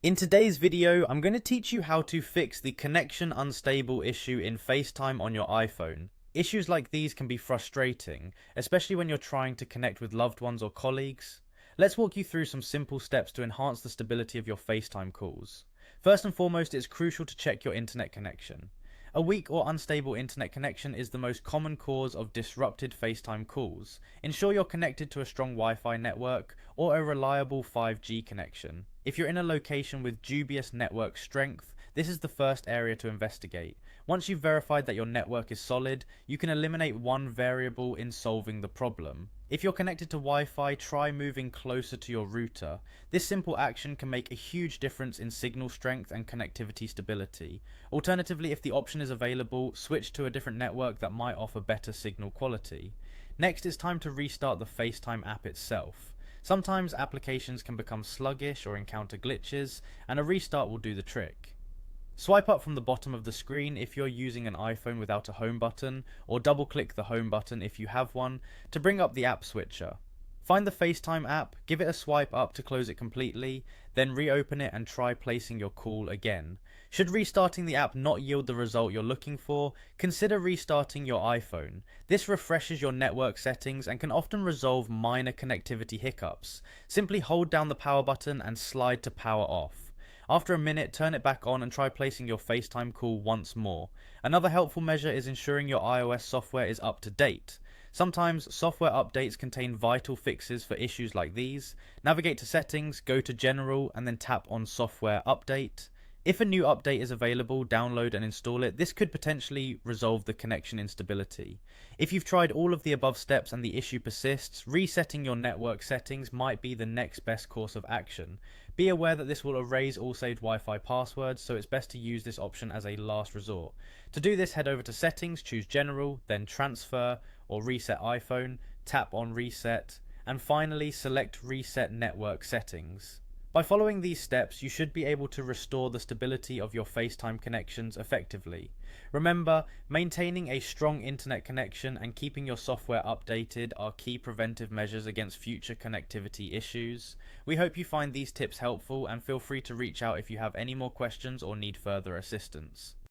In today's video, I'm going to teach you how to fix the connection unstable issue in FaceTime on your iPhone. Issues like these can be frustrating, especially when you're trying to connect with loved ones or colleagues. Let's walk you through some simple steps to enhance the stability of your FaceTime calls. First and foremost, it's crucial to check your internet connection. A weak or unstable internet connection is the most common cause of disrupted FaceTime calls. Ensure you're connected to a strong Wi-Fi network or a reliable 5G connection. If you're in a location with dubious network strength, this is the first area to investigate. Once you've verified that your network is solid, you can eliminate one variable in solving the problem. If you're connected to Wi-Fi, try moving closer to your router. This simple action can make a huge difference in signal strength and connectivity stability. Alternatively, if the option is available, switch to a different network that might offer better signal quality. Next, it's time to restart the FaceTime app itself. Sometimes applications can become sluggish or encounter glitches, and a restart will do the trick. Swipe up from the bottom of the screen if you're using an iPhone without a home button, or double click the home button if you have one to bring up the app switcher. Find the FaceTime app, give it a swipe up to close it completely, then reopen it and try placing your call again. Should restarting the app not yield the result you're looking for, consider restarting your iPhone. This refreshes your network settings and can often resolve minor connectivity hiccups. Simply hold down the power button and slide to power off. After a minute, turn it back on and try placing your FaceTime call once more. Another helpful measure is ensuring your iOS software is up to date. Sometimes software updates contain vital fixes for issues like these. Navigate to Settings, go to General, and then tap on Software Update. If a new update is available, download and install it. This could potentially resolve the connection instability. If you've tried all of the above steps and the issue persists, resetting your network settings might be the next best course of action. Be aware that this will erase all saved Wi-Fi passwords, so it's best to use this option as a last resort. To do this, head over to Settings, choose General, then Transfer or Reset iPhone, tap on Reset, and finally select Reset Network Settings. By following these steps, you should be able to restore the stability of your FaceTime connections effectively. Remember, maintaining a strong internet connection and keeping your software updated are key preventive measures against future connectivity issues. We hope you find these tips helpful and feel free to reach out if you have any more questions or need further assistance.